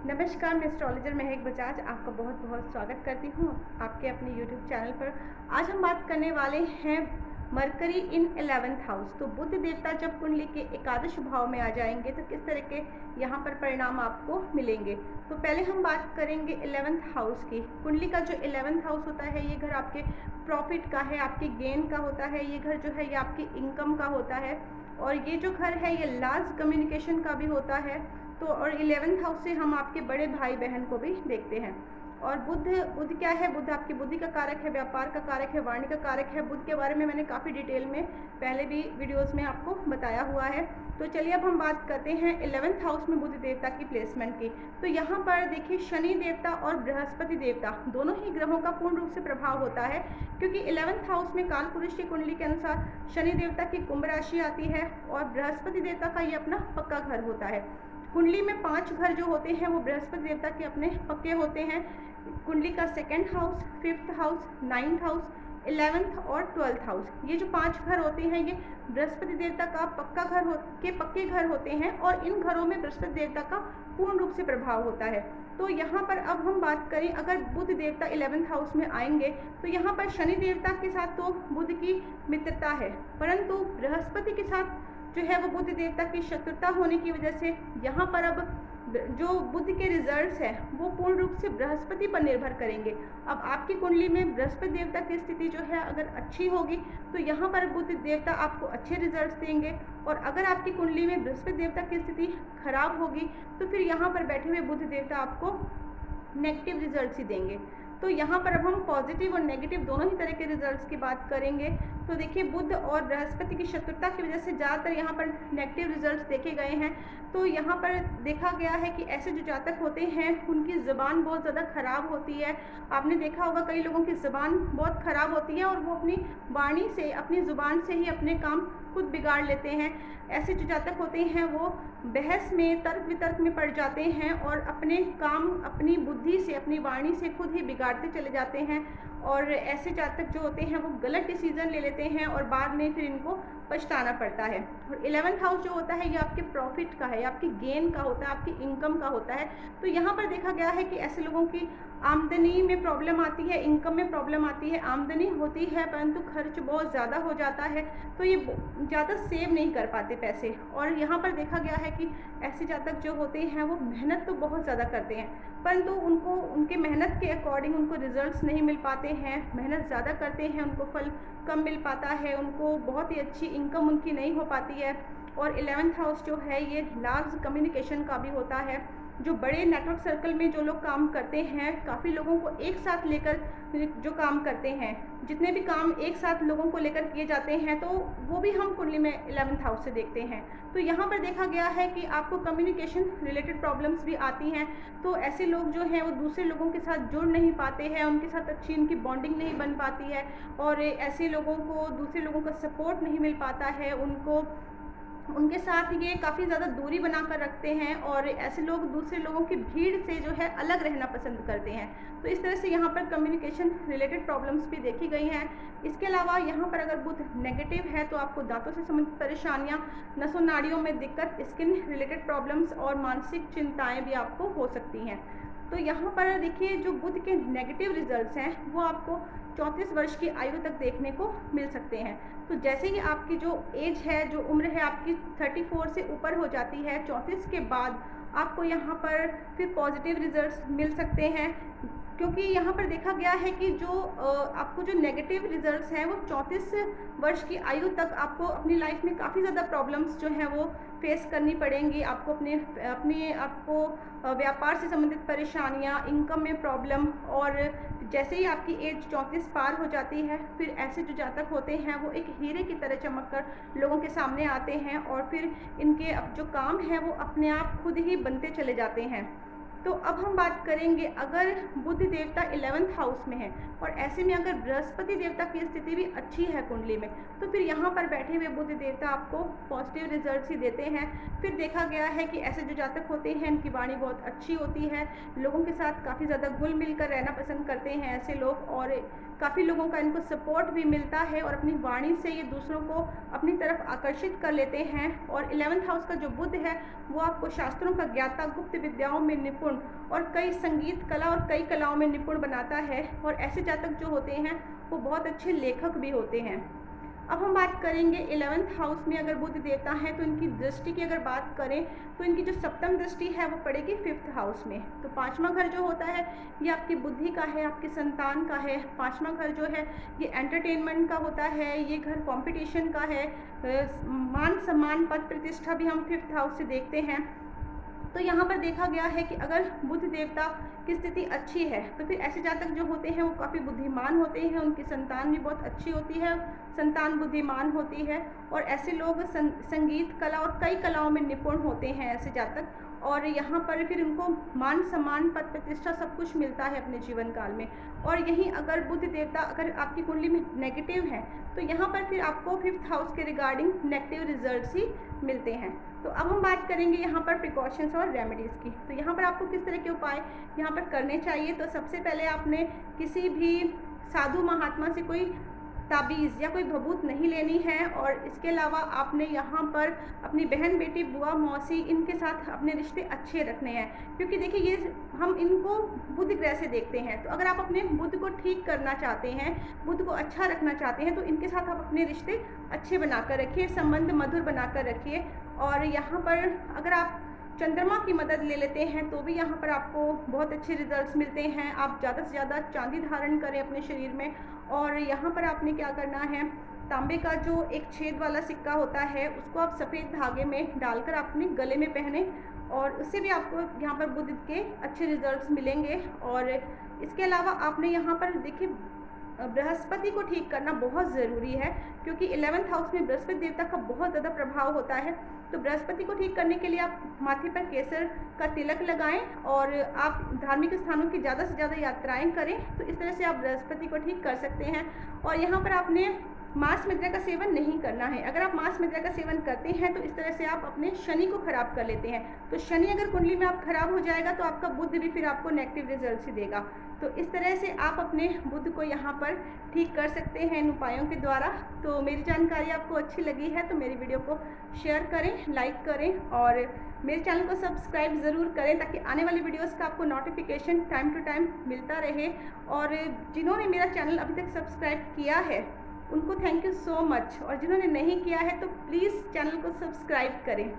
नमस्कार, मैं एस्ट्रोलॉजर महक बजाज आपका बहुत बहुत स्वागत करती हूँ आपके अपने यूट्यूब चैनल पर। आज हम बात करने वाले हैं मरकरी इन 11th हाउस। तो बुध देवता जब कुंडली के एकादश भाव में आ जाएंगे तो किस तरह के यहाँ पर परिणाम आपको मिलेंगे। तो पहले हम बात करेंगे 11th हाउस की। कुंडली का जो 11th हाउस होता है ये घर आपके प्रॉफिट का है, आपके गेन का होता है। ये घर जो है ये आपकी इनकम का होता है और ये जो घर है ये लार्ज कम्युनिकेशन का भी होता है। तो और 11th हाउस से हम आपके बड़े भाई बहन को भी देखते हैं। और बुध क्या है? बुध आपकी बुद्धि का कारक है, व्यापार का कारक है, वाणी का कारक है। बुध के बारे में मैंने काफ़ी डिटेल में पहले भी वीडियोस में आपको बताया हुआ है। तो चलिए अब हम बात करते हैं 11th हाउस में बुध देवता की प्लेसमेंट की। तो यहाँ पर देखिए शनि देवता और बृहस्पति देवता दोनों ही ग्रहों का पूर्ण रूप से प्रभाव होता है, क्योंकि 11th हाउस में कालपुरुष की कुंडली के अनुसार शनि देवता की कुंभ राशि आती है और बृहस्पति देवता का ये अपना पक्का घर होता है। कुंडली में 5 घर जो होते हैं वो बृहस्पति देवता के अपने पक्के होते हैं। कुंडली का 2nd house, 5th house, 9th house, 11th और 12th हाउस, ये जो 5 घर होते हैं ये बृहस्पति देवता का पक्के घर होते हैं और इन घरों में बृहस्पति देवता का पूर्ण रूप से प्रभाव होता है। तो यहाँ पर अब हम बात करें, अगर बुध देवता 11th हाउस में आएंगे तो यहाँ पर शनि देवता के साथ तो बुध की मित्रता है, परंतु बृहस्पति के साथ जो है वो बुध देवता की शत्रुता होने की वजह से यहाँ पर अब जो बुध के रिजल्ट्स हैं वो पूर्ण रूप से बृहस्पति पर निर्भर करेंगे। अब आपकी कुंडली में बृहस्पति देवता की स्थिति जो है अगर अच्छी होगी तो यहाँ पर बुध देवता आपको अच्छे रिजल्ट्स देंगे, और अगर आपकी कुंडली में बृहस्पति देवता की स्थिति खराब होगी तो फिर यहाँ पर बैठे हुए बुध देवता आपको नेगेटिव रिजल्ट्स ही देंगे। तो यहाँ पर अब हम पॉजिटिव और नेगेटिव दोनों ही तरह के रिजल्ट्स की बात करेंगे। तो देखिए बुध और बृहस्पति की शत्रुता की वजह से ज़्यादातर यहाँ पर नेगेटिव रिजल्ट्स देखे गए हैं। तो यहाँ पर देखा गया है कि ऐसे जो जातक होते हैं उनकी ज़ुबान बहुत ज़्यादा ख़राब होती है। आपने देखा होगा कई लोगों की ज़ुबान बहुत ख़राब होती है और वो अपनी वाणी से, अपनी ज़ुबान से ही अपने काम खुद बिगाड़ लेते हैं। ऐसे जो जातक होते हैं वो बहस में, तर्क वितर्क में पड़ जाते हैं और अपने काम अपनी बुद्धि से, अपनी वाणी से खुद ही बिगाड़ते चले जाते हैं। और ऐसे जातक जो होते हैं वो गलत डिसीजन ले लेते हैं और बाद में फिर इनको पछताना पड़ता है। और 11th हाउस जो होता है ये आपके प्रॉफिट का है, आपकी गेन का होता है, आपकी इनकम का होता है। तो यहाँ पर देखा गया है कि ऐसे लोगों की आमदनी में प्रॉब्लम आती है, इनकम में प्रॉब्लम आती है। आमदनी होती है परंतु खर्च बहुत ज़्यादा हो जाता है, तो ये ज़्यादा सेव नहीं कर पाते पैसे। और यहाँ पर देखा गया है कि ऐसे जातक जो होते हैं वो मेहनत तो बहुत ज़्यादा करते हैं, परंतु उनको उनके मेहनत के अकॉर्डिंग उनको रिजल्ट्स नहीं मिल पाते हैं। मेहनत ज़्यादा करते हैं, उनको फल कम मिल पाता है, उनको बहुत ही अच्छी इनकम उनकी नहीं हो पाती है। और 11th हाउस जो है ये लार्ज कम्युनिकेशन का भी होता है। जो बड़े नेटवर्क सर्कल में जो लोग काम करते हैं, काफ़ी लोगों को एक साथ लेकर जो काम करते हैं, जितने भी काम एक साथ लोगों को लेकर किए जाते हैं तो वो भी हम कुंडली में 11th हाउस से देखते हैं। तो यहाँ पर देखा गया है कि आपको कम्युनिकेशन रिलेटेड प्रॉब्लम्स भी आती हैं। तो ऐसे लोग जो हैं वो दूसरे लोगों के साथ जुड़ नहीं पाते हैं, उनके साथ अच्छी उनकी बॉन्डिंग नहीं बन पाती है और ऐसे लोगों को दूसरे लोगों का सपोर्ट नहीं मिल पाता है। उनके साथ ये काफ़ी ज़्यादा दूरी बना कर रखते हैं और ऐसे लोग दूसरे लोगों की भीड़ से जो है अलग रहना पसंद करते हैं। तो इस तरह से यहाँ पर कम्युनिकेशन रिलेटेड प्रॉब्लम्स भी देखी गई हैं। इसके अलावा यहाँ पर अगर बुध नेगेटिव है तो आपको दांतों से संबंधित परेशानियाँ, नसों नाड़ियों में दिक्कत, स्किन रिलेटेड प्रॉब्लम्स और मानसिक चिंताएँ भी आपको हो सकती हैं। तो यहाँ पर देखिए जो बुध के नेगेटिव रिजल्ट्स हैं वो आपको 34 वर्ष की आयु तक देखने को मिल सकते हैं। तो जैसे ही आपकी जो एज है, जो उम्र है आपकी 34 से ऊपर हो जाती है, 34 के बाद आपको यहाँ पर फिर पॉजिटिव रिजल्ट्स मिल सकते हैं। क्योंकि यहाँ पर देखा गया है कि जो आपको जो नेगेटिव रिजल्ट्स हैं वो 34 वर्ष की आयु तक आपको अपनी लाइफ में काफ़ी ज़्यादा प्रॉब्लम्स जो हैं वो फेस करनी पड़ेंगी। आपको आपको व्यापार से संबंधित परेशानियाँ, इनकम में प्रॉब्लम, और जैसे ही आपकी एज 34 पार हो जाती है फिर ऐसे जो जातक होते हैं वो एक हीरे की तरह चमक कर लोगों के सामने आते हैं और फिर इनके अब जो काम है वो अपने आप खुद ही बनते चले जाते हैं। तो अब हम बात करेंगे, अगर बुध देवता 11th हाउस में है और ऐसे में अगर बृहस्पति देवता की स्थिति भी अच्छी है कुंडली में, तो फिर यहाँ पर बैठे हुए बुध देवता आपको पॉजिटिव रिजल्ट्स ही देते हैं। फिर देखा गया है कि ऐसे जो जातक होते हैं इनकी वाणी बहुत अच्छी होती है, लोगों के साथ काफ़ी ज़्यादा घुल मिल कर रहना पसंद करते हैं ऐसे लोग, और काफ़ी लोगों का इनको सपोर्ट भी मिलता है और अपनी वाणी से ये दूसरों को अपनी तरफ आकर्षित कर लेते हैं। और 11th हाउस का जो बुध है वो आपको शास्त्रों का ज्ञाता, गुप्त विद्याओं में निपुण निपुण और कई संगीत कला और कई कलाओं में निपुण बनाता है। और ऐसे जातक जो होते हैं वो बहुत अच्छे लेखक भी होते हैं। अब हम बात करेंगे 11th हाउस में अगर बुध देवता है तो इनकी दृष्टि की अगर बात करें तो इनकी जो सप्तम दृष्टि है वो पड़ेगी 5th हाउस में। तो 5वां घर जो होता है ये आपकी बुद्धि का है, आपकी संतान का है। 5वां घर जो है ये एंटरटेनमेंट का होता है, ये घर कंपटीशन का है। मान सम्मान पद प्रतिष्ठा भी हम 5th हाउस से देखते हैं। तो यहाँ पर देखा गया है कि अगर बुध देवता की स्थिति अच्छी है तो फिर ऐसे जातक जो होते हैं वो काफ़ी बुद्धिमान होते हैं, उनकी संतान भी बहुत अच्छी होती है, संतान बुद्धिमान होती है और ऐसे लोग संगीत कला और कई कलाओं में निपुण होते हैं ऐसे जातक। और यहाँ पर फिर उनको मान सम्मान पद प्रतिष्ठा सब कुछ मिलता है अपने जीवन काल में। और यहीं अगर बुध देवता अगर आपकी कुंडली में नेगेटिव है तो यहाँ पर फिर आपको 5th हाउस के रिगार्डिंग नेगेटिव रिजल्ट्स ही मिलते हैं। तो अब हम बात करेंगे यहाँ पर प्रिकॉशंस और रेमेडीज़ की। तो यहाँ पर आपको किस तरह के उपाय यहाँ पर करने चाहिए। तो सबसे पहले आपने किसी भी साधु महात्मा से कोई ताबीज़ या कोई भभूत नहीं लेनी है। और इसके अलावा आपने यहाँ पर अपनी बहन बेटी बुआ मौसी इनके साथ अपने रिश्ते अच्छे रखने हैं, क्योंकि देखिए ये हम इनको बुध ग्रह से देखते हैं। तो अगर आप अपने बुध को ठीक करना चाहते हैं, बुध को अच्छा रखना चाहते हैं तो इनके साथ आप अपने रिश्ते अच्छे बनाकर रखिए, संबंध मधुर बनाकर रखिए। और यहाँ पर अगर आप चंद्रमा की मदद ले लेते हैं तो भी यहाँ पर आपको बहुत अच्छे रिजल्ट्स मिलते हैं। आप ज़्यादा से ज़्यादा चांदी धारण करें अपने शरीर में। और यहाँ पर आपने क्या करना है, तांबे का जो एक छेद वाला सिक्का होता है उसको आप सफ़ेद धागे में डालकर अपने गले में पहने और उससे भी आपको यहाँ पर बुध के अच्छे रिजल्ट्स मिलेंगे। और इसके अलावा आपने यहाँ पर देखिए बृहस्पति को ठीक करना बहुत ज़रूरी है, क्योंकि 11th हाउस में बृहस्पति देवता का बहुत ज़्यादा प्रभाव होता है। तो बृहस्पति को ठीक करने के लिए आप माथे पर केसर का तिलक लगाएं और आप धार्मिक स्थानों की ज़्यादा से ज़्यादा यात्राएं करें। तो इस तरह से आप बृहस्पति को ठीक कर सकते हैं। और यहाँ पर आपने मांस मुद्रा का सेवन नहीं करना है। अगर आप मांस मुद्रा का सेवन करते हैं तो इस तरह से आप अपने शनि को खराब कर लेते हैं। तो शनि अगर कुंडली में आप खराब हो जाएगा तो आपका बुध भी फिर आपको नेगेटिव रिजल्ट्स ही देगा। तो इस तरह से आप अपने बुध को यहाँ पर ठीक कर सकते हैं इन उपायों के द्वारा। तो मेरी जानकारी आपको अच्छी लगी है तो मेरी वीडियो को शेयर करें, लाइक करें और मेरे चैनल को सब्सक्राइब ज़रूर करें, ताकि आने वाली वीडियोस का आपको नोटिफिकेशन टाइम टू टाइम मिलता रहे। और जिन्होंने मेरा चैनल अभी तक सब्सक्राइब किया है उनको थैंक यू सो मच, और जिन्होंने नहीं किया है तो प्लीज़ चैनल को सब्सक्राइब करें।